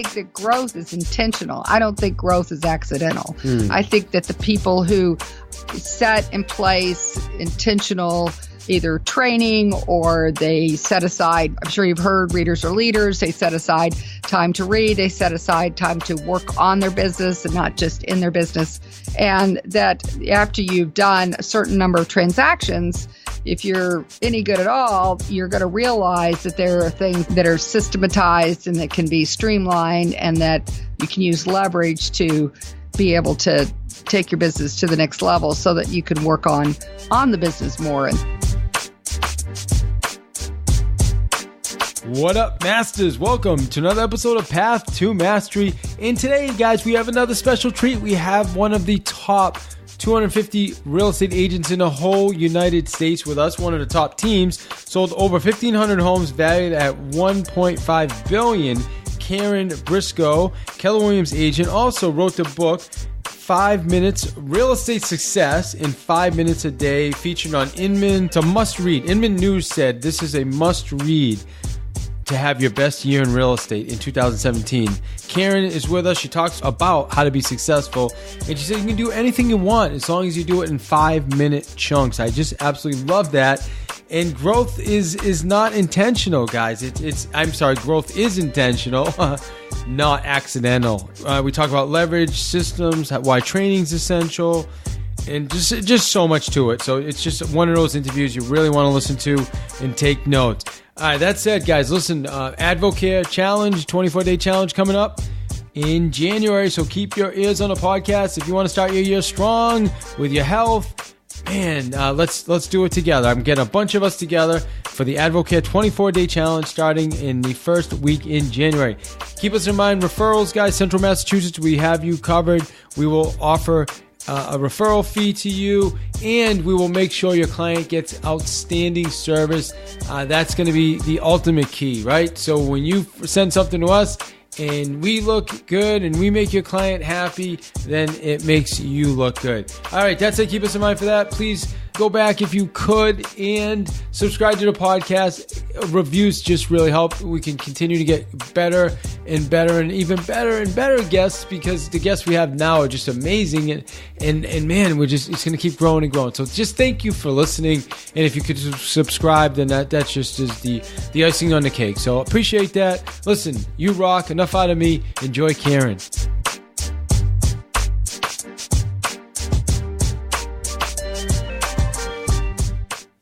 think that growth is intentional. I don't think growth is accidental. I think that the people who set in place intentional either training or they set aside, I'm sure you've heard readers are leaders, they set aside time to read, they set aside time to work on their business and not just in their business. And that after you've done a certain number of transactions, if you're any good at all, you're going to realize that there are things that are systematized and that can be streamlined and that you can use leverage to be able to take your business to the next level so that you can work on the business more. What up, Masters? Welcome to another episode of Path to Mastery. And today, guys, we have another special treat. We have one of the top 250 real estate agents in the whole United States with us, one of the top teams, sold over 1,500 homes valued at $1.5 billion. Karen Briscoe, Keller Williams agent, also wrote the book 5 Minutes Real Estate Success in 5 Minutes a Day, featured on Inman. It's a must read. Inman News said this is a must read to have your best year in real estate in 2017. Karen is with us. She talks about how to be successful. And she said you can do anything you want as long as you do it in 5-minute chunks. I just absolutely love that. And growth is not intentional, guys. Growth is intentional, not accidental. We talk about leverage, systems, why training is essential, and just so much to it. So it's just one of those interviews you really want to listen to and take notes. All right, that said, guys, listen, AdvoCare Challenge, 24-day challenge coming up in January. So keep your ears on the podcast. If you want to start your year strong with your health, man, let's do it together. I'm getting a bunch of us together for the AdvoCare 24-day challenge starting in the first week in January. Keep us in mind, referrals, guys. Central Massachusetts, we have you covered. We will offer a referral fee to you, and we will make sure your client gets outstanding service. That's going to be the ultimate key, right? So when you send something to us and we look good and we make your client happy, then it makes you look good. All right, that's it. Keep us in mind for that. Please go back if you could and subscribe to the podcast. Reviews just really help. We can continue to get better and better and even better and better guests, because the guests we have now are just amazing. And man, it's going to keep growing and growing. So just thank you for listening. And if you could subscribe, then that just is the icing on the cake. So appreciate that. Listen, you rock. Enough out of me. Enjoy Karen.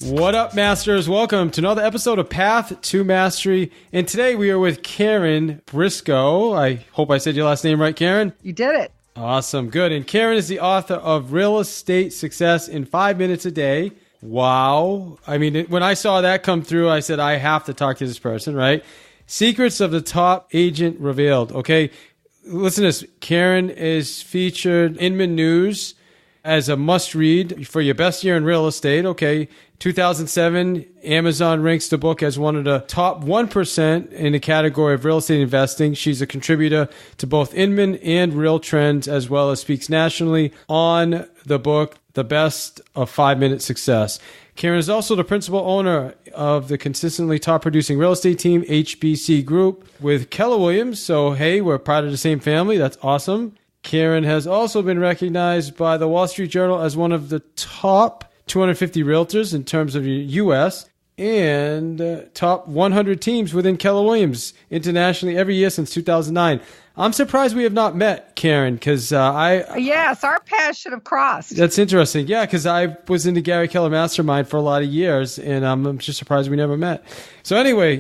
What up, Masters? Welcome to another episode of Path to Mastery. And today we are with Karen Briscoe. I hope I said your last name right, Karen. You did it. Awesome. Good. And Karen is the author of Real Estate Success in 5 Minutes a Day. Wow. I mean, when I saw that come through, I said, I have to talk to this person, right? Secrets of the Top Agent Revealed. Okay. Listen to this. Karen is featured in Inman News as a must-read for your best year in real estate. Okay, 2007, Amazon ranks the book as one of the top 1% in the category of real estate investing. She's a contributor to both Inman and Real Trends, as well as speaks nationally on the book, The Best of 5-Minute Success. Karen is also the principal owner of the consistently top-producing real estate team, HBC Group, with Keller Williams. So, hey, we're part of the same family. That's awesome. Karen has also been recognized by the Wall Street Journal as one of the top 250 realtors in terms of the U.S. and top 100 teams within Keller Williams internationally every year since 2009. I'm surprised we have not met, Karen, because Yes, our paths should have crossed. That's interesting. Yeah, because I was in the Gary Keller Mastermind for a lot of years, and I'm just surprised we never met. So anyway,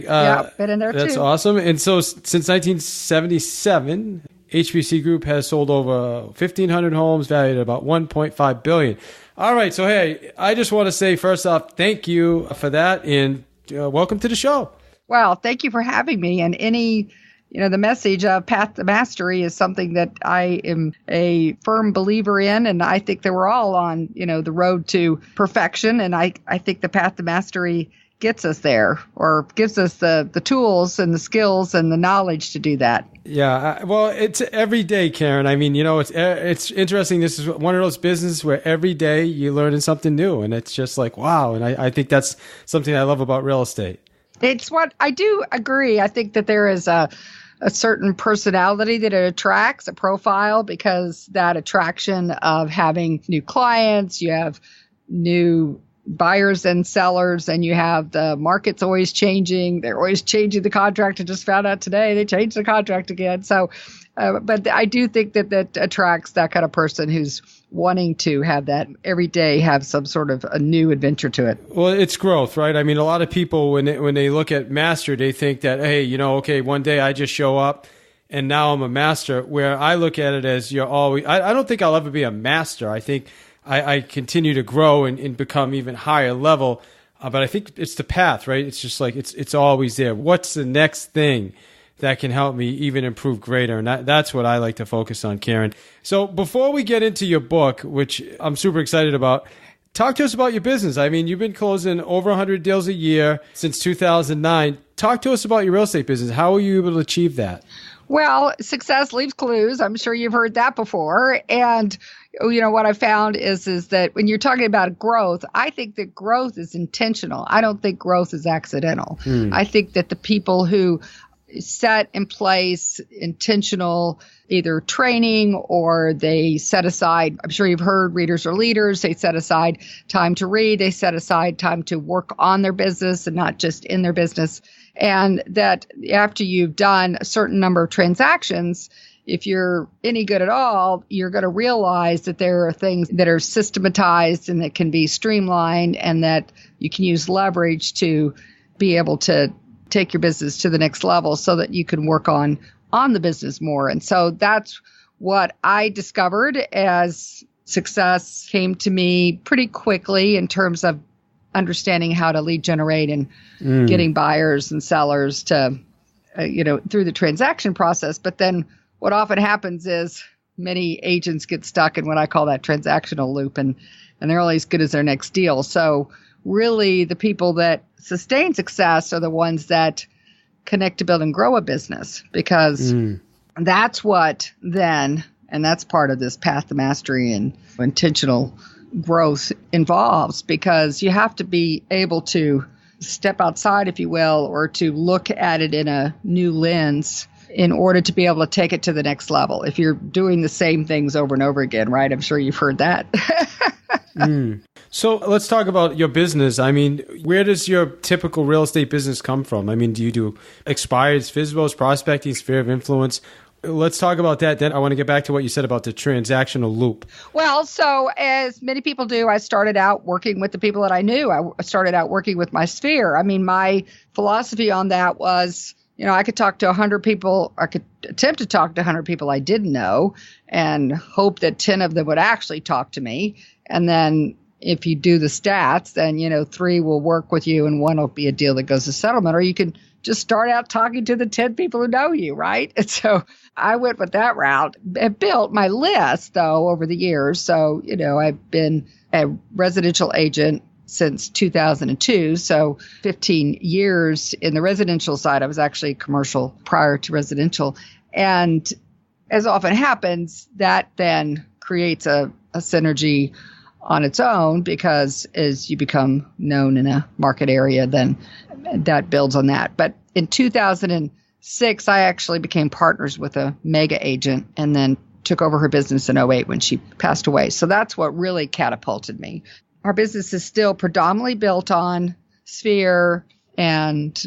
been in there too. That's awesome. And so since 1977... HBC Group has sold over 1,500 homes valued at about $1.5 billion. All right. So, hey, I just want to say, first off, thank you for that. And welcome to the show. Well, thank you for having me. And the message of Path to Mastery is something that I am a firm believer in. And I think that we're all on, the road to perfection. And I think the Path to Mastery gets us there, or gives us the tools and the skills and the knowledge to do that. Yeah, well, it's every day, Karen. I mean, it's interesting. This is one of those businesses where every day you're learning something new, and it's just like, wow. And I think that's something I love about real estate. It's what I do agree. I think that there is a a certain personality that it attracts, a profile, because that attraction of having new clients, you have new buyers and sellers, and you have the market's always changing. They're always changing the contract. I just found out today they changed the contract again. So, but I do think that attracts that kind of person who's wanting to have that every day, have some sort of a new adventure to it. Well, it's growth, right? I mean, a lot of people, when they look at master, they think that, hey, okay, one day I just show up and now I'm a master, where I look at it as you're always, I don't think I'll ever be a master. I think I continue to grow and become even higher level. But I think it's the path, right? It's just like, it's always there. What's the next thing that can help me even improve greater? And that's what I like to focus on, Karen. So before we get into your book, which I'm super excited about, talk to us about your business. I mean, you've been closing over 100 deals a year since 2009. Talk to us about your real estate business. How were you able to achieve that? Well, success leaves clues. I'm sure you've heard that before. And what I found is that when you're talking about growth, I think that growth is intentional. I don't think growth is accidental. I think that the people who set in place intentional either training, or they set aside, I'm sure you've heard readers are leaders, they set aside time to read, they set aside time to work on their business and not just in their business. And that after you've done a certain number of transactions, if you're any good at all, you're going to realize that there are things that are systematized and that can be streamlined, and that you can use leverage to be able to take your business to the next level so that you can work on the business more. And so that's what I discovered as success came to me pretty quickly in terms of understanding how to lead generate and getting buyers and sellers to, through the transaction process. But then what often happens is many agents get stuck in what I call that transactional loop, and they're only as good as their next deal. So really the people that sustain success are the ones that connect to build and grow a business, because that's what then, and that's part of this path to mastery and intentional growth involves, because you have to be able to step outside, if you will, or to look at it in a new lens in order to be able to take it to the next level. If you're doing the same things over and over again, right? I'm sure you've heard that. So let's talk about your business. I mean, where does your typical real estate business come from? I mean, do you do expireds, FSBOs, prospecting, sphere of influence? Let's talk about that. Then I want to get back to what you said about the transactional loop. Well, so as many people do, I started out working with the people that I knew. I started out working with my sphere. I mean, my philosophy on that was, I could talk to 100 people. I could attempt to talk to 100 people I didn't know and hope that 10 of them would actually talk to me. And then if you do the stats, then, 3 will work with you and 1 will be a deal that goes to settlement. Or you can just start out talking to the 10 people who know you, right? And so I went with that route. I built my list, though, over the years. So, I've been a residential agent since 2002. So 15 years in the residential side. I was actually commercial prior to residential. And as often happens, that then creates a synergy on its own, because as you become known in a market area, then that builds on that. But in 2006, I actually became partners with a mega agent and then took over her business in 2008 when she passed away. So that's what really catapulted me. Our business is still predominantly built on sphere and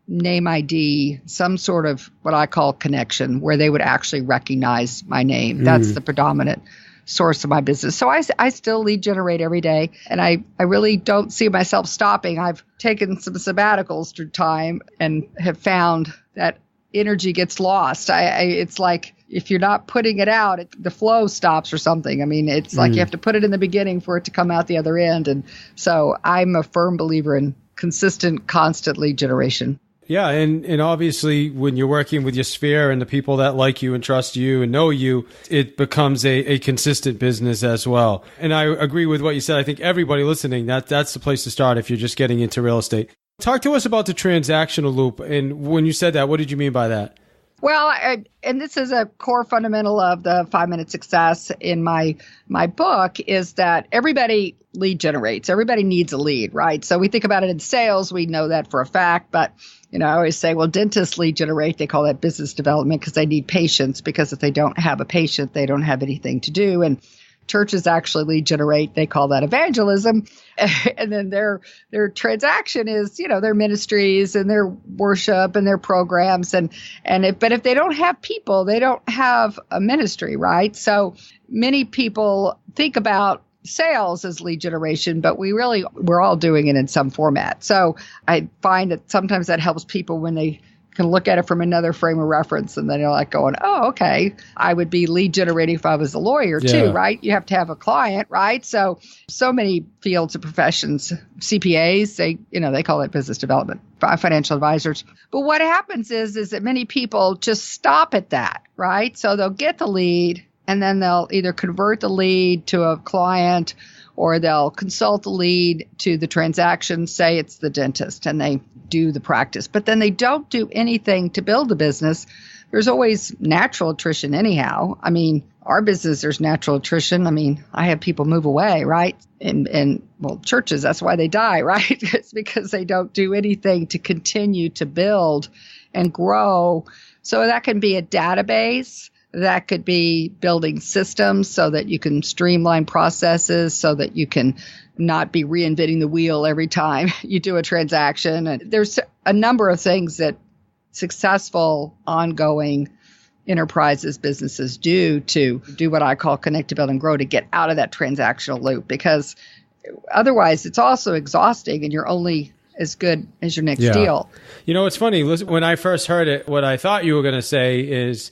name ID, some sort of what I call connection, where they would actually recognize my name. That's the predominant source of my business. So I still lead generate every day, and I really don't see myself stopping. I've taken some sabbaticals through time and have found that energy gets lost. It's like if you're not putting it out, the flow stops or something. I mean, it's like you have to put it in the beginning for it to come out the other end. And so I'm a firm believer in consistent, constant lead generation. Yeah, and obviously when you're working with your sphere and the people that like you and trust you and know you, it becomes a consistent business as well. And I agree with what you said. I think everybody listening, that's the place to start if you're just getting into real estate. Talk to us about the transactional loop. And when you said that, what did you mean by that? Well, and this is a core fundamental of the 5-Minute Success in my book, is that everybody lead generates. Everybody needs a lead, right? So we think about it in sales. We know that for a fact. But I always say, well, dentists lead generate. They call that business development because they need patients, because if they don't have a patient, they don't have anything to do. And churches actually lead generate. They call that evangelism. And then their transaction is, their ministries and their worship and their programs. But if they don't have people, they don't have a ministry, right? So many people think about sales as lead generation, but we're all doing it in some format. So I find that sometimes that helps people when they can look at it from another frame of reference, and then they're like going, oh, okay, I would be lead generating if I was a lawyer too, right? You have to have a client, right? So many fields of professions, CPAs, they call it business development, financial advisors. But what happens is that many people just stop at that, right? So they'll get the lead, and then they'll either convert the lead to a client, or they'll consult the lead to the transaction, say it's the dentist, and they do the practice. But then they don't do anything to build the business. There's always natural attrition anyhow. I mean, our business, there's natural attrition. I mean, I have people move away, right? And churches, that's why they die, right? It's because they don't do anything to continue to build and grow. So that can be a database. That could be building systems so that you can streamline processes, so that you can not be reinventing the wheel every time you do a transaction. And there's a number of things that successful, ongoing enterprises, businesses do to do what I call connect, to build, and grow, to get out of that transactional loop, because otherwise it's also exhausting and you're only as good as your next deal. It's funny. Listen, when I first heard it, what I thought you were going to say is,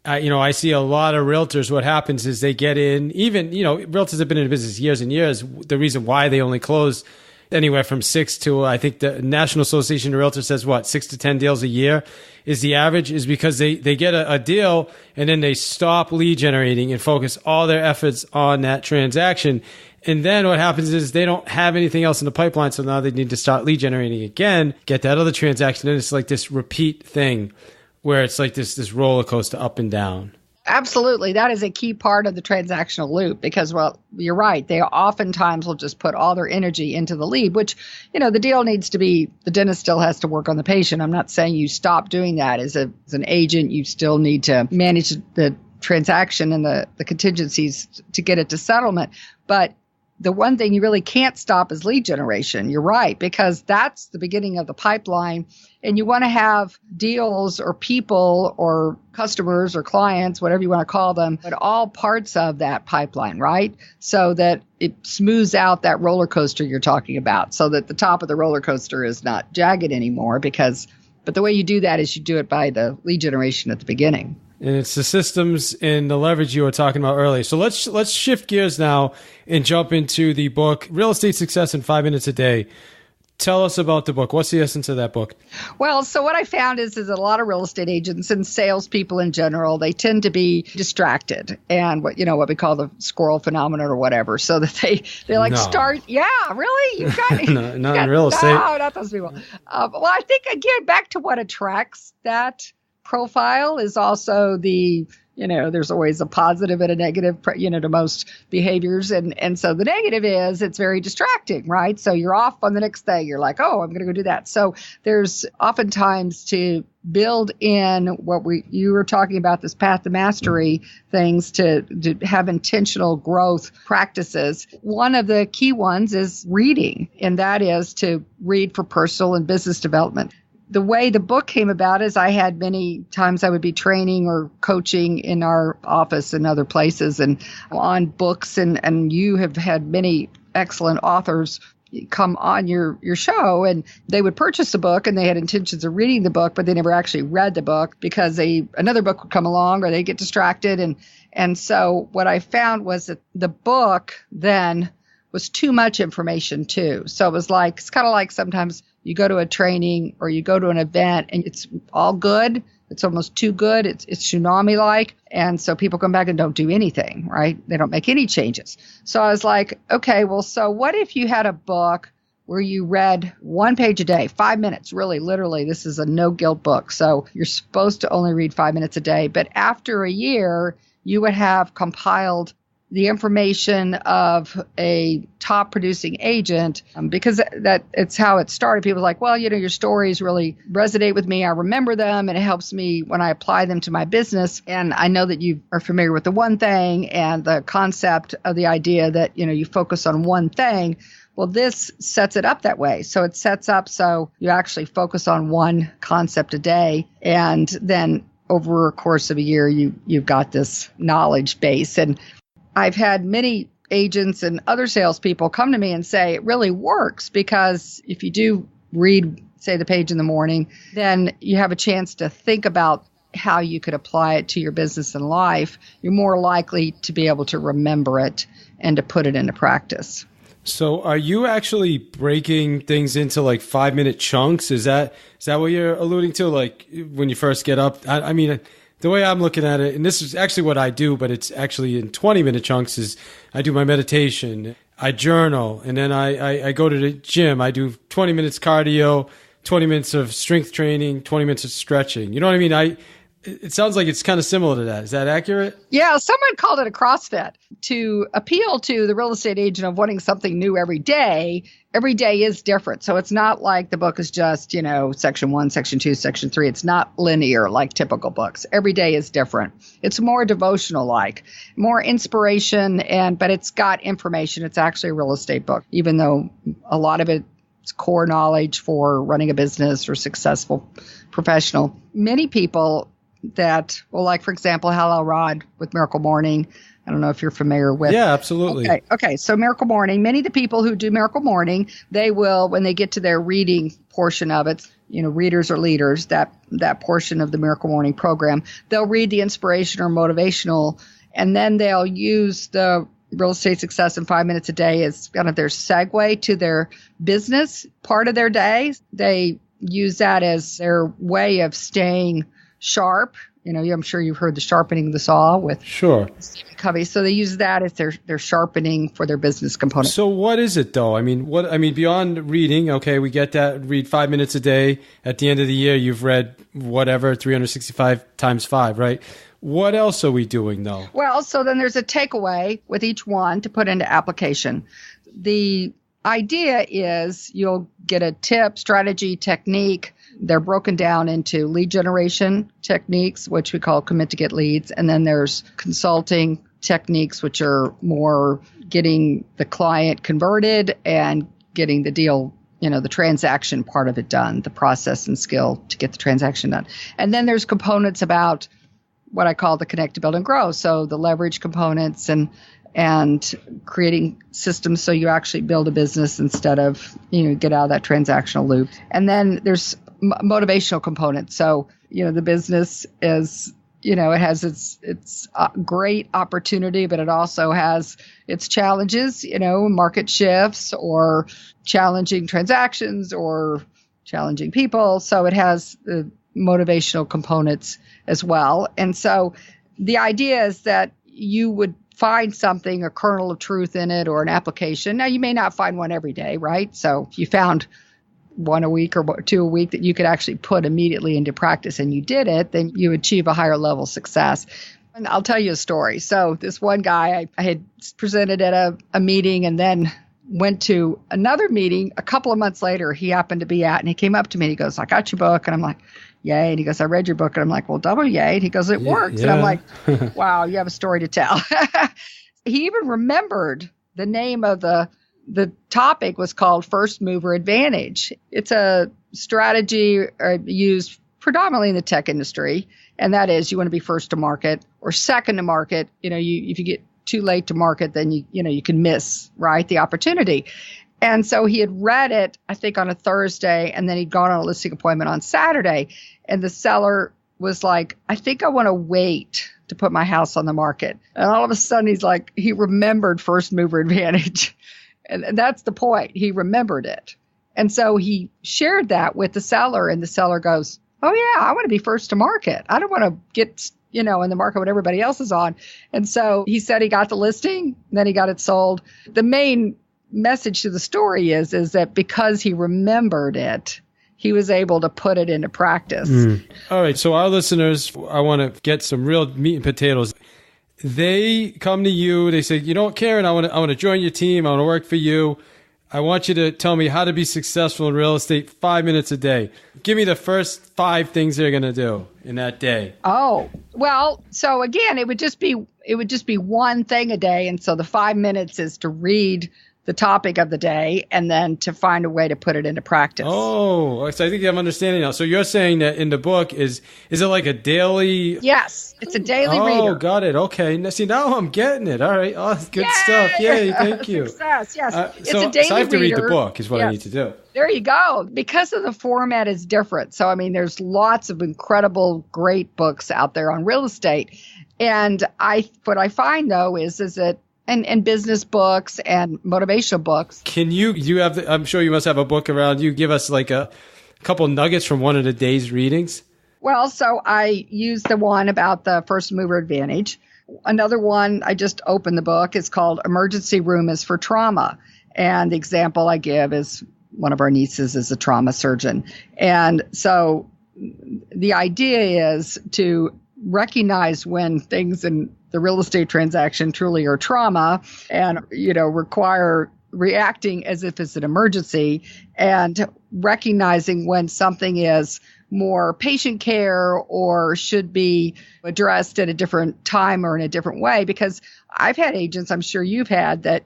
I see a lot of realtors. What happens is they get in, even, realtors have been in business years and years. The reason why they only close anywhere from 6 to, I think the National Association of Realtors says 6 to 10 deals a year is the average, is because they get a deal and then they stop lead generating and focus all their efforts on that transaction. And then what happens is they don't have anything else in the pipeline. So now they need to start lead generating again, get that other transaction. And it's like this repeat thing, where it's like this roller coaster up and down. Absolutely. That is a key part of the transactional loop, because, you're right. They oftentimes will just put all their energy into the lead, which, the deal needs to be, the dentist still has to work on the patient. I'm not saying you stop doing that. As an agent, you still need to manage the transaction and the contingencies to get it to settlement. But the one thing you really can't stop is lead generation. You're right, because that's the beginning of the pipeline. And you want to have deals or people or customers or clients, whatever you want to call them, at all parts of that pipeline, right? So that it smooths out that roller coaster you're talking about, so that the top of the roller coaster is not jagged anymore. But the way you do that is you do it by the lead generation at the beginning. And it's the systems and the leverage you were talking about earlier. So let's shift gears now and jump into the book, Real Estate Success in 5 Minutes a Day. Tell us about the book. What's the essence of that book? Well, so what I found is a lot of real estate agents and salespeople in general, they tend to be distracted, and what we call the squirrel phenomenon or whatever. So that they start, really? You got not in real estate. No, not those people. Well, I think again back to what attracts that profile is also there's always a positive and a negative, to most behaviors. And so the negative is it's very distracting, right? So you're off on the next thing. You're like, oh, I'm going to go do that. So there's oftentimes to build in what you were talking about, this path to mastery things, to have intentional growth practices. One of the key ones is reading, and that is to read for personal and business development. The way the book came about is I had many times I would be training or coaching in our office and other places and on books, and you have had many excellent authors come on your show, and they would purchase a book and they had intentions of reading the book, but they never actually read the book because another book would come along or they get distracted. And so what I found was that the book then was too much information too. So it's kind of like sometimes you go to a training or you go to an event and it's all good. It's almost too good. It's tsunami-like. And so people come back and don't do anything, right? They don't make any changes. So I was like, okay, well, so what if you had a book where you read 1 page a day, 5 minutes, really, literally, this is a no-guilt book. So you're supposed to only read 5 minutes a day. But after a year, you would have compiled the information of a top producing agent, because that it's how it started. People are like, well, your stories really resonate with me. I remember them, and it helps me when I apply them to my business. And I know that you are familiar with the one thing and the concept of the idea that, you focus on one thing. Well, this sets it up that way. So it sets up so you actually focus on one concept a day, and then over a course of a year, you've got this knowledge base. And I've had many agents and other salespeople come to me and say it really works, because if you do read, say, the page in the morning, then you have a chance to think about how you could apply it to your business and life. You're more likely to be able to remember it and to put it into practice. So are you actually breaking things into like 5-minute chunks? Is that what you're alluding to? Like when you first get up? I mean, the way I'm looking at it, and this is actually what I do, but it's actually in 20-minute chunks, is I do my meditation, I journal, and then I go to the gym. I do 20 minutes cardio, 20 minutes of strength training, 20 minutes of stretching. You know what I mean? It sounds like it's kind of similar to that. Is that accurate? Yeah, someone called it a CrossFit. To appeal to the real estate agent of wanting something new every day is different. So it's not like the book is just, section 1, section 2, section 3. It's not linear like typical books. Every day is different. It's more devotional like, more inspiration, but it's got information. It's actually a real estate book, even though a lot of it's core knowledge for running a business or successful professional. Many people that, well, like, for example, Hal Elrod with Miracle Morning. I don't know if you're familiar with. Yeah, absolutely. Okay. So Miracle Morning, many of the people who do Miracle Morning, they will, when they get to their reading portion of it, readers or leaders, that portion of the Miracle Morning program, they'll read the inspiration or motivational, and then they'll use the real estate success in 5 minutes a day as kind of their segue to their business part of their day. They use that as their way of staying sharp. I'm sure you've heard the sharpening the saw with Sure. Stephen Covey. So they use that as their sharpening for their business component. So what is it though? I mean, beyond reading, okay, we get that, read 5 minutes a day. At the end of the year, you've read whatever, 365 times 5, right? What else are we doing though? Well, so then there's a takeaway with each one to put into application. The idea is you'll get a tip, strategy, technique. They're broken down into lead generation techniques, which we call commit to get leads. And then there's consulting techniques, which are more getting the client converted and getting the deal, the transaction part of it done, the process and skill to get the transaction done. And then there's components about what I call the connect, to build, and grow. So the leverage components and creating systems so you actually build a business instead of, get out of that transactional loop. And then there's motivational components. So, the business is, it has its great opportunity, but it also has its challenges, market shifts or challenging transactions or challenging people. So it has the motivational components as well. And so the idea is that you would find something, a kernel of truth in it or an application. Now, you may not find one every day, right? So if you found one a week or two a week that you could actually put immediately into practice and you did it, then you achieve a higher level of success. And I'll tell you a story. So this one guy I had presented at a meeting and then went to another meeting a couple of months later he happened to be at, and he came up to me and he goes, I got your book. And I'm like, yay. And he goes, I read your book. And I'm like, well, double yay. And he goes, it works. Yeah. And I'm like, wow, you have a story to tell. He even remembered the name of the topic was called First Mover Advantage. It's a strategy used predominantly in the tech industry. And that is you want to be first to market or second to market. If you get too late to market, then you can miss, right, the opportunity. And so he had read it, I think, on a Thursday, and then he'd gone on a listing appointment on Saturday. And the seller was like, I think I want to wait to put my house on the market. And all of a sudden, he remembered First Mover Advantage. And that's the point. He remembered it. And so he shared that with the seller, and the seller goes, oh, yeah, I want to be first to market. I don't want to get, in the market when everybody else is on. And so he said he got the listing, then he got it sold. The main message to the story is that because he remembered it, he was able to put it into practice. All right. So our listeners, I want to get some real meat and potatoes. they come to you, they say, Karen, I want to join your team. I want to work for you. I want you to tell me how to be successful in real estate 5 minutes a day. Give me the first 5 things they're going to do in that day. Oh, well, so again, it would just be one thing a day. And so the 5 minutes is to read the topic of the day and then to find a way to put it into practice. Oh, so I think I'm understanding now. So you're saying that in the book, is it like a daily? Yes, it's a daily reader. Oh, got it. Okay. Now I'm getting it. All right. Oh, good stuff. Yay, thank you. Success, yes. It's so a daily I have to reader. read the book is what I need to do. There you go. Because of the format is different. So, there's lots of incredible, great books out there on real estate. And what I find, though, is that and business books and motivational books. Can you have, I'm sure you must have a book around you. Give us like a couple nuggets from one of the day's readings. Well, so I use the one about the first mover advantage. Another one, I just opened the book, is called Emergency Room is for Trauma. And the example I give is one of our nieces is a trauma surgeon. And so the idea is to recognize when things in the real estate transaction truly are trauma and, require reacting as if it's an emergency, and recognizing when something is more patient care or should be addressed at a different time or in a different way. Because I've had agents, I'm sure you've had, that,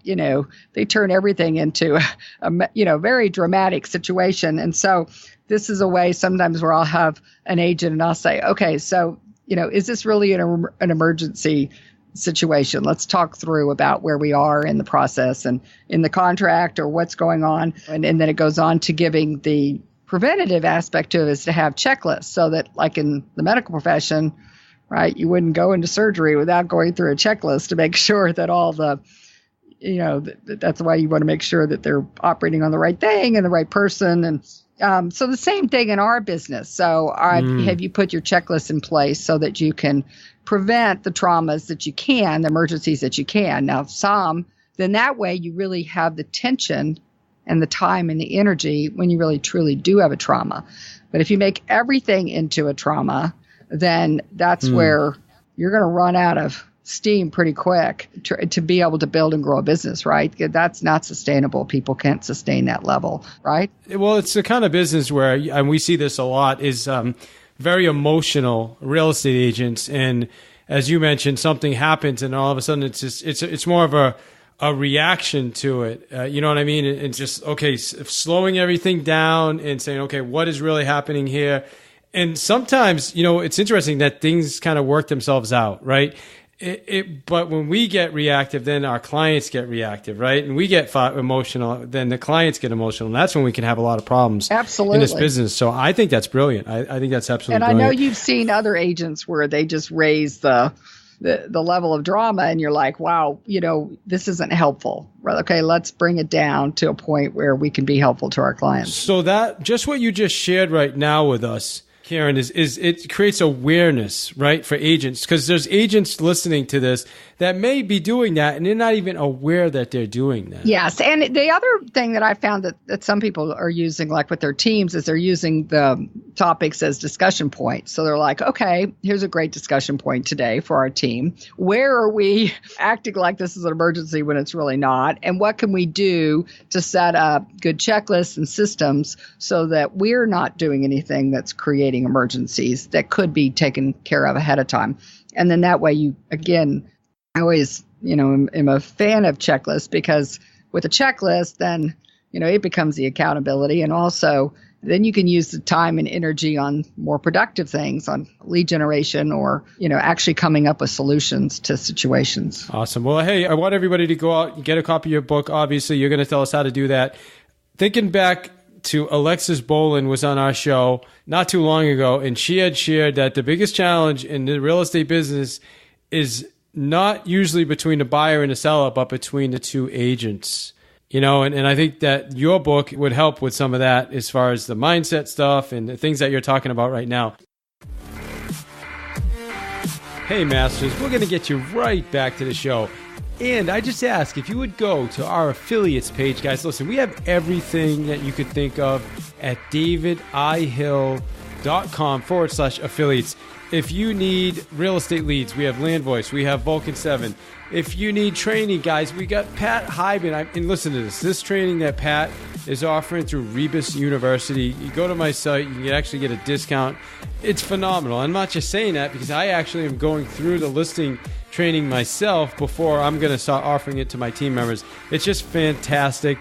they turn everything into a very dramatic situation. And so this is a way sometimes where I'll have an agent and I'll say, okay, so is this really an emergency situation? Let's talk through about where we are in the process and in the contract or what's going on. And then it goes on to giving the preventative aspect to it is to have checklists so that, like in the medical profession, right, you wouldn't go into surgery without going through a checklist to make sure that all the, that's why you want to make sure that they're operating on the right thing and the right person. And so the same thing in our business. So have you put your checklist in place so that you can prevent the traumas that you can, the emergencies that you can? Now, then that way you really have the tension and the time and the energy when you really truly do have a trauma. But if you make everything into a trauma, then that's where you're going to run out of steam pretty quick to be able to build and grow a business, right? That's not sustainable. People can't sustain that level, right? Well, it's the kind of business where, and we see this a lot, is very emotional real estate agents. And as you mentioned, something happens and all of a sudden it's more of a reaction to it. You know what I mean? It's just, okay, slowing everything down and saying, okay, what is really happening here? And sometimes, it's interesting that things kind of work themselves out, right? But when we get reactive, then our clients get reactive, right? And we get emotional, then the clients get emotional. And that's when we can have a lot of problems in this business. So I think that's brilliant. I think that's absolutely brilliant. And I know you've seen other agents where they just raise the level of drama and you're like, wow, this isn't helpful. Okay, let's bring it down to a point where we can be helpful to our clients. So that, just what you just shared right now with us, Karen, is it creates awareness, right, for agents, because there's agents listening to this that may be doing that and they're not even aware that they're doing that. Yes. And the other thing that I found that some people are using, like with their teams, is they're using the topics as discussion points. So they're like, okay, here's a great discussion point today for our team. Where are we acting like this is an emergency when it's really not? And what can we do to set up good checklists and systems so that we're not doing anything that's creating emergencies that could be taken care of ahead of time? And then that way you, again, I always, am a fan of checklists, because with a checklist, then, it becomes the accountability. And also then you can use the time and energy on more productive things, on lead generation or, actually coming up with solutions to situations. Awesome. Well, hey, I want everybody to go out and get a copy of your book. Obviously, you're going to tell us how to do that. Thinking back to Alexis Boland was on our show not too long ago, and she had shared that the biggest challenge in the real estate business is not usually between the buyer and the seller, but between the two agents. And I think that your book would help with some of that as far as the mindset stuff and the things that you're talking about right now. Hey, Masters, we're going to get you right back to the show. And I just ask if you would go to our affiliates page, guys. Listen, we have everything that you could think of at davidihill.com. davidihil.com/affiliates. If you need real estate leads, we have Land Voice, we have Vulcan 7. If you need training, guys, we got Pat Hyben. And listen to this. This training that Pat is offering through Rebus University, you go to my site, you can actually get a discount. It's phenomenal. I'm not just saying that because I actually am going through the listing training myself before I'm going to start offering it to my team members. It's just fantastic.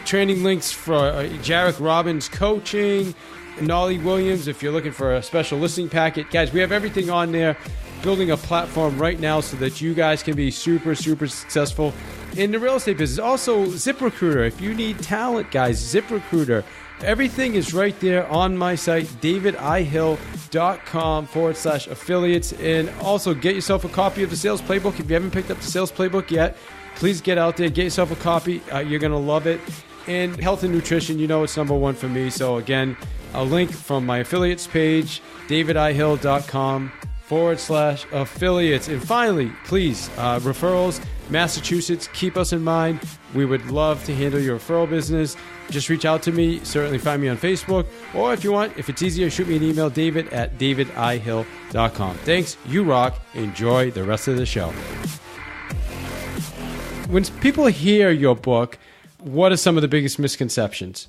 Training links for Jarek Robbins coaching, Nolly Williams, if you're looking for a special listing packet. Guys, we have everything on there, building a platform right now so that you guys can be super, super successful in the real estate business. Also, ZipRecruiter. If you need talent, guys, ZipRecruiter. Everything is right there on my site, davidihil.com/affiliates. And also get yourself a copy of the sales playbook. If you haven't picked up the sales playbook yet, please get out there, get yourself a copy. You're going to love it. And health and nutrition, you know it's number one for me. So again, a link from my affiliates page, davidihil.com/affiliates. And finally, please, referrals, Massachusetts, keep us in mind. We would love to handle your referral business. Just reach out to me. Certainly find me on Facebook. Or if you want, if it's easier, shoot me an email, david@davidihil.com. Thanks. You rock. Enjoy the rest of the show. When people hear your book, what are some of the biggest misconceptions?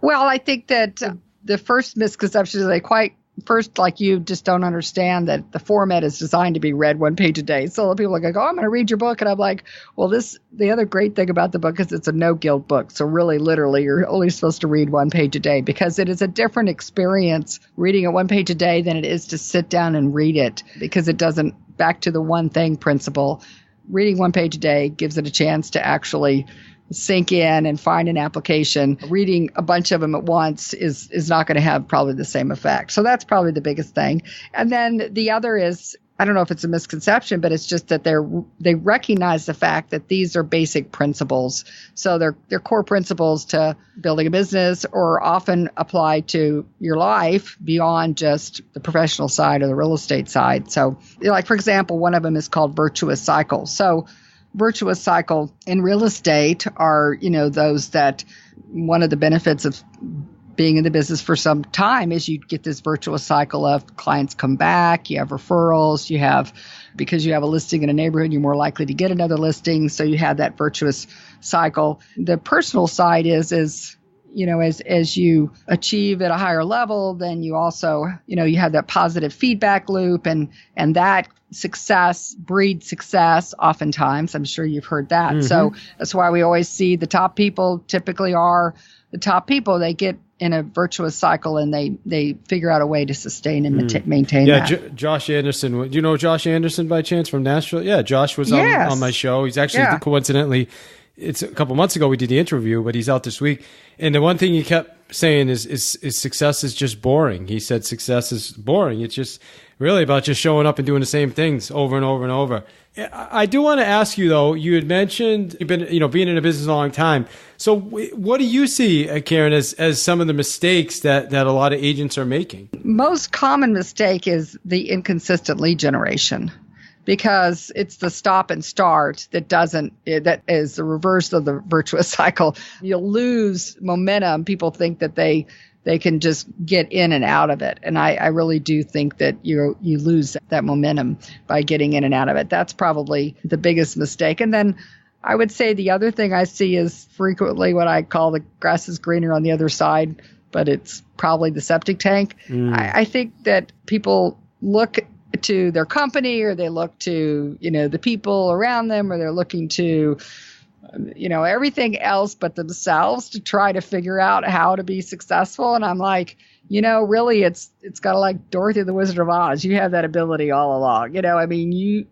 Well, I think that the first misconception is like you just don't understand that the format is designed to be read one page a day. So people are like, oh, I'm going to read your book. And I'm like, well, the other great thing about the book is it's a no guilt book. So really, literally, you're only supposed to read one page a day because it is a different experience reading it one page a day than it is to sit down and read it, because it doesn't, back to the one thing principle, reading one page a day gives it a chance to actually sink in and find an application. Reading a bunch of them at once is not going to have probably the same effect. So that's probably the biggest thing. And then the other is, I don't know if it's a misconception, but it's just that they recognize the fact that these are basic principles. So they're core principles to building a business, or often apply to your life beyond just the professional side or the real estate side. So like, for example, one of them is called virtuous cycle. So virtuous cycle in real estate are, those that one of the benefits of being in the business for some time is you get this virtuous cycle of clients come back, you have referrals, because you have a listing in a neighborhood, you're more likely to get another listing. So you have that virtuous cycle. The personal side is as you achieve at a higher level, then you also, you have that positive feedback loop, and that success breeds success oftentimes. I'm sure you've heard that. Mm-hmm. So that's why we always see the top people typically are the top people. They get in a virtuous cycle and they figure out a way to sustain and maintain that. Yeah, Josh Anderson. Do you know Josh Anderson by chance from Nashville? Yeah, Josh was on my show. He's actually coincidentally, it's a couple months ago we did the interview, but he's out this week. And the one thing he kept saying is success is just boring. He said success is boring. It's just really about just showing up and doing the same things over and over and over. I do want to ask you, though, you had mentioned you've been, being in a business a long time. So what do you see, Karen, as some of the mistakes that a lot of agents are making? Most common mistake is the inconsistent lead generation, because it's the stop and start that is the reverse of the virtuous cycle. You'll lose momentum. People think that they can just get in and out of it. And I really do think that you lose that momentum by getting in and out of it. That's probably the biggest mistake. And then I would say the other thing I see is frequently what I call the grass is greener on the other side, but it's probably the septic tank. I think that people look to their company, or they look to, the people around them, or they're looking to, everything else but themselves to try to figure out how to be successful. And I'm like, really it's kind of like Dorothy the Wizard of Oz. You have that ability all along. You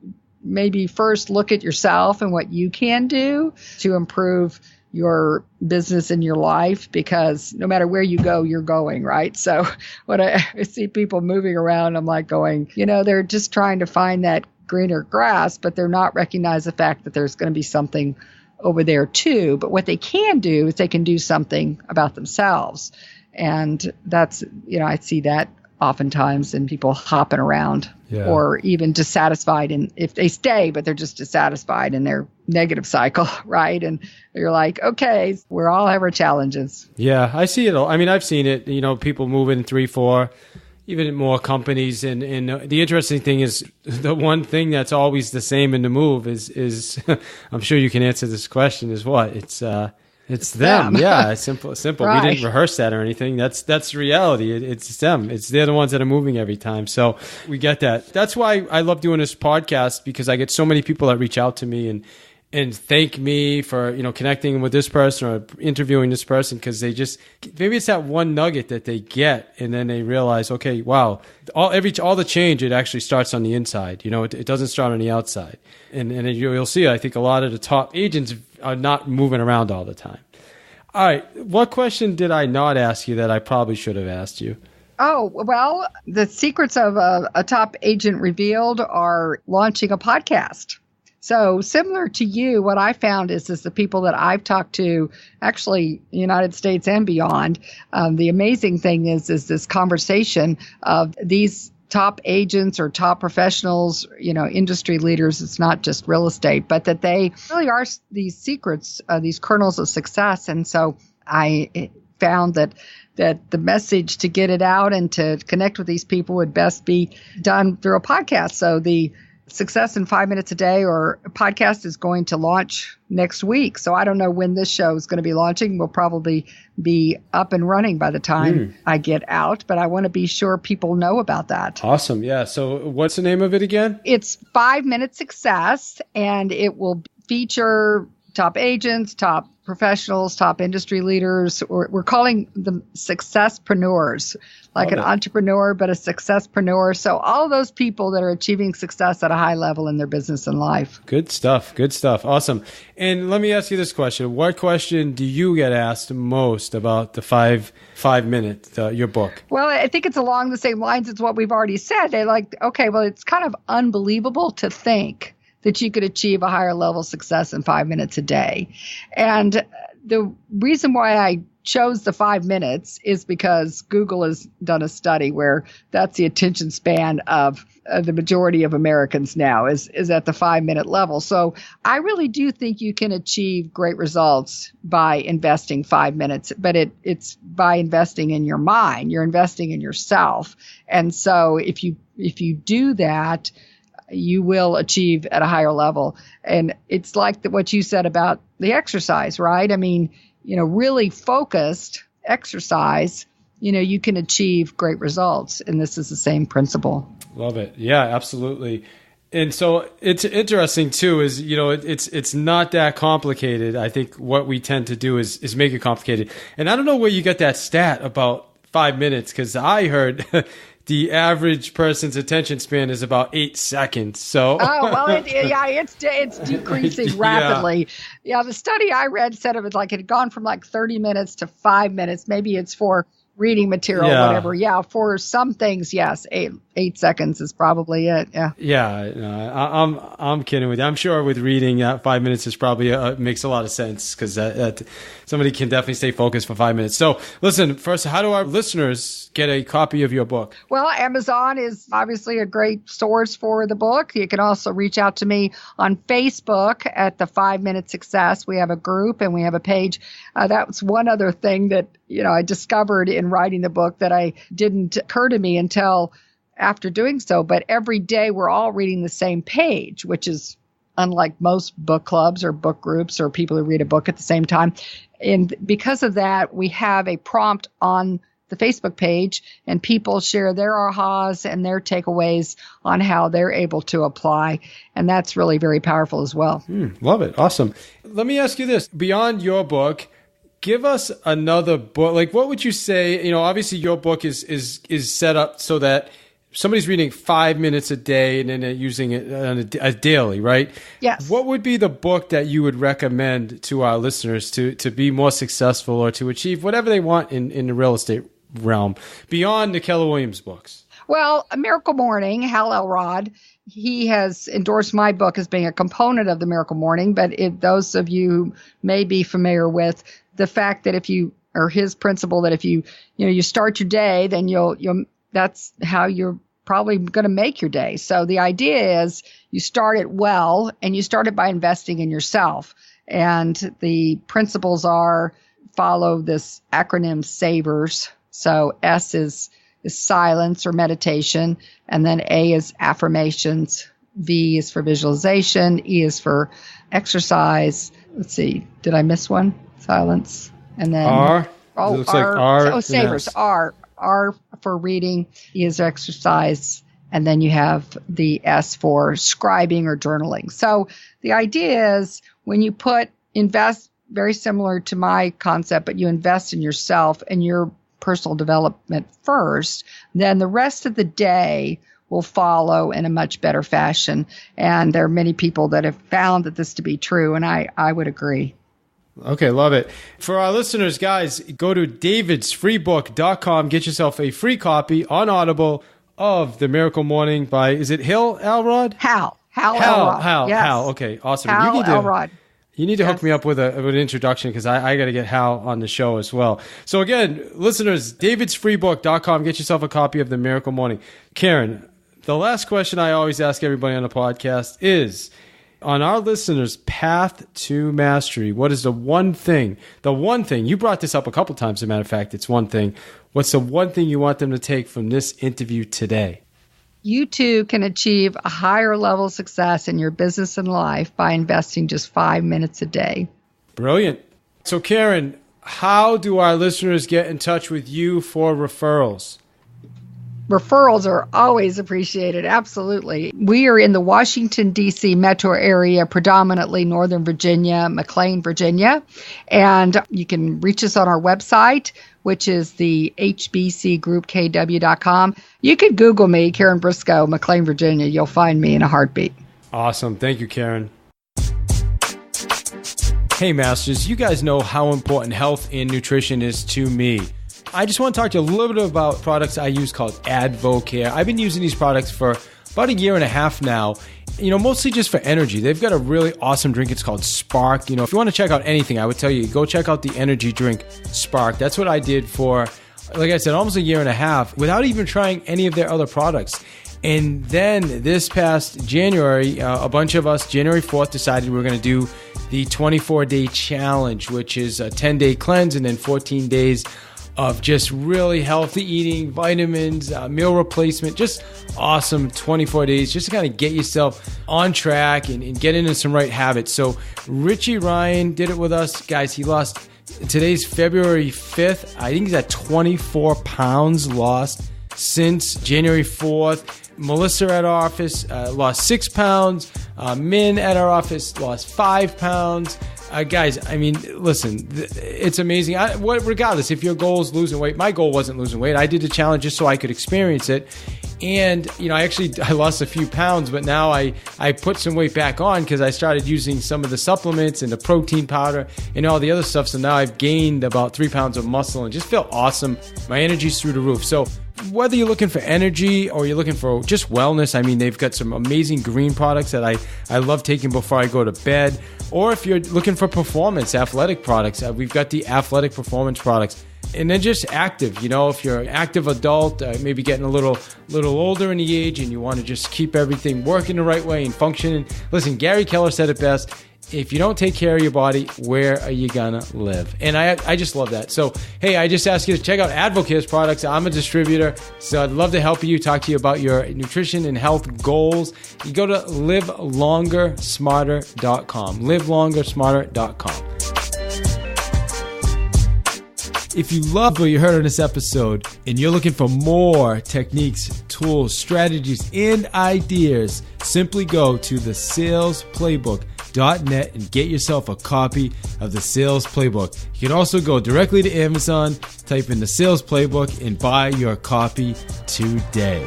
maybe first look at yourself and what you can do to improve your business and your life, because no matter where you go, you're going, right? So when I see people moving around, I'm like going, they're just trying to find that greener grass, but they're not recognize the fact that there's going to be something over there too. But what they can do is they can do something about themselves. And that's, I see that oftentimes in people hopping around or even dissatisfied. And if they stay, but they're just dissatisfied in their negative cycle, right? And you're like, okay, we all have our challenges. Yeah, I see it all. I mean, I've seen it, people move in 3, 4, even more companies. And the interesting thing is the one thing that's always the same in the move is I'm sure you can answer this question, is what? It's them. Yeah, it's simple. Right. We didn't rehearse that or anything. That's reality. It's them. They're the ones that are moving every time. So we get that. That's why I love doing this podcast, because I get so many people that reach out to me and thank me for, connecting with this person or interviewing this person, because maybe it's that one nugget that they get, and then they realize, okay, wow, all the change, it actually starts on the inside. It doesn't start on the outside. And you'll see, I think a lot of the top agents are not moving around all the time. All right. What question did I not ask you that I probably should have asked you? Oh, well, the secrets of a top agent revealed are launching a podcast. So similar to you, what I found is the people that I've talked to, actually United States and beyond, the amazing thing is this conversation of these top agents or top professionals, industry leaders. It's not just real estate, but that they really are these secrets, these kernels of success. And so I found that the message to get it out and to connect with these people would best be done through a podcast. So the Success in 5 Minutes a Day or podcast is going to launch next week. So I don't know when this show is going to be launching. We'll probably be up and running by the time I get out, but I want to be sure people know about that. Awesome. Yeah. So what's the name of it again? It's 5 Minute Success, and it will feature top agents, top professionals, top industry leaders. We're calling them successpreneurs, like an entrepreneur, but a successpreneur. So all those people that are achieving success at a high level in their business and life. Good stuff. Good stuff. Awesome. And let me ask you this question. What question do you get asked most about the 5 minute, your book? Well, I think it's along the same lines as what we've already said. They're like, okay, well, it's kind of unbelievable to think that you could achieve a higher level of success in 5 minutes a day. And the reason why I chose the 5 minutes is because Google has done a study where that's the attention span of the majority of Americans now is at the 5 minute level. So I really do think you can achieve great results by investing 5 minutes, but it's by investing in your mind. You're investing in yourself. And so if you do that, you will achieve at a higher level. And it's like what you said about the exercise, right? I mean, really focused exercise, you can achieve great results. And this is the same principle. Love it. Yeah, absolutely. And so it's interesting too, is, it's not that complicated. I think what we tend to do is make it complicated. And I don't know where you get that stat about 5 minutes, because I heard the average person's attention span is about 8 seconds. So, it's decreasing rapidly. Yeah, the study I read said it was like it had gone from like 30 minutes to 5 minutes. Maybe it's for reading material, whatever. Yeah, for some things, yes, 8 seconds is probably it. Yeah. Yeah, no, I'm kidding with you. I'm sure with reading, 5 minutes is probably makes a lot of sense, because that somebody can definitely stay focused for 5 minutes. So, listen, first, how do our listeners get a copy of your book? Well, Amazon is obviously a great source for the book. You can also reach out to me on Facebook at the 5 Minute Success. We have a group and we have a page. That was one other thing that I discovered in writing the book that didn't occur to me until after doing so. But every day we're all reading the same page, which is unlike most book clubs or book groups or people who read a book at the same time. And because of that, we have a prompt on the Facebook page, and people share their ahas and their takeaways on how they're able to apply. And that's really very powerful as well. Love it. Awesome. Let me ask you this. Beyond your book, give us another book. Like, what would you say? Obviously your book is set up so that somebody's reading 5 minutes a day and then they're using it on a daily, right? Yes. What would be the book that you would recommend to our listeners to be more successful or to achieve whatever they want in the real estate realm beyond the Keller Williams books? Well, A Miracle Morning, Hal Elrod, he has endorsed my book as being a component of the Miracle Morning, but those of you who may be familiar with the fact that his principle that if you start your day, then you'll that's how you're probably going to make your day. So the idea is you start it well, and you start it by investing in yourself. And the principles are follow this acronym SAVERS. So S is silence or meditation, and then A is affirmations, V is for visualization, E is for exercise. Let's see, did I miss one? Silence. And then R. Oh, it looks like R. Oh, SAVERS. Yes. R for reading, E is exercise, and then you have the S for scribing or journaling. So the idea is when you invest, very similar to my concept, but you invest in yourself and your personal development first, then the rest of the day will follow in a much better fashion. And there are many people that have found that this to be true, and I would agree. Okay, love it. For our listeners, guys, go to davidsfreebook.com. Get yourself a free copy on Audible of The Miracle Morning by, is it Elrod? Hal Elrod. Hal. Okay, awesome. Hal Elrod. You need to hook me up with an introduction, because I got to get Hal on the show as well. So again, listeners, davidsfreebook.com. Get yourself a copy of The Miracle Morning. Karen, the last question I always ask everybody on the podcast is, on our listeners' path to mastery, what is the one thing, you brought this up a couple times, as a matter of fact, it's one thing. What's the one thing you want them to take from this interview today? You too can achieve a higher level of success in your business and life by investing just 5 minutes a day. Brilliant. So Karen, how do our listeners get in touch with you for referrals? Referrals are always appreciated. Absolutely. We are in the Washington, D.C. metro area, predominantly Northern Virginia, McLean, Virginia. And you can reach us on our website, which is the hbcgroupkw.com. You could Google me, Karen Briscoe, McLean, Virginia. You'll find me in a heartbeat. Awesome. Thank you, Karen. Hey, Masters, you guys know how important health and nutrition is to me. I just want to talk to you a little bit about products I use called AdvoCare. I've been using these products for about 1.5 years now, mostly just for energy. They've got a really awesome drink. It's called Spark. If you want to check out anything, I would tell you, go check out the energy drink Spark. That's what I did for, like I said, almost 1.5 years without even trying any of their other products. And then this past January, a bunch of us, January 4th, decided we were going to do the 24-day challenge, which is a 10-day cleanse and then 14 days of just really healthy eating, vitamins, meal replacement, just awesome 24 days just to kind of get yourself on track and get into some right habits. So Richie Ryan did it with us. Guys, he lost, today's February 5th, I think he's at 24 pounds lost since January 4th. Melissa at our office lost 6 pounds. Min at our office lost 5 pounds. Guys, I mean, listen, it's amazing. Regardless, if your goal is losing weight, my goal wasn't losing weight. I did the challenge just so I could experience it. And, I lost a few pounds, but now I put some weight back on because I started using some of the supplements and the protein powder and all the other stuff. So now I've gained about 3 pounds of muscle and just feel awesome. My energy's through the roof. So whether you're looking for energy or you're looking for just wellness, I mean, they've got some amazing green products that I love taking before I go to bed. Or if you're looking for performance, athletic products, we've got the athletic performance products. And then just active, if you're an active adult, maybe getting a little older in the age and you want to just keep everything working the right way and functioning. Listen, Gary Keller said it best. If you don't take care of your body, where are you going to live? And I just love that. So, hey, I just ask you to check out AdvoCare's products. I'm a distributor, so I'd love to help you, talk to you about your nutrition and health goals. You go to livelongersmarter.com, livelongersmarter.com. If you love what you heard on this episode and you're looking for more techniques, tools, strategies, and ideas, simply go to thesalesplaybook.net and get yourself a copy of the Sales Playbook. You can also go directly to Amazon, type in the Sales Playbook, and buy your copy today.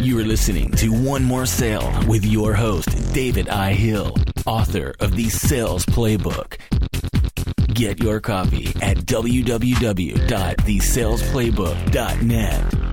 You are listening to One More Sale with your host, David I. Hill, author of the Sales Playbook. Get your copy at www.thesalesplaybook.net.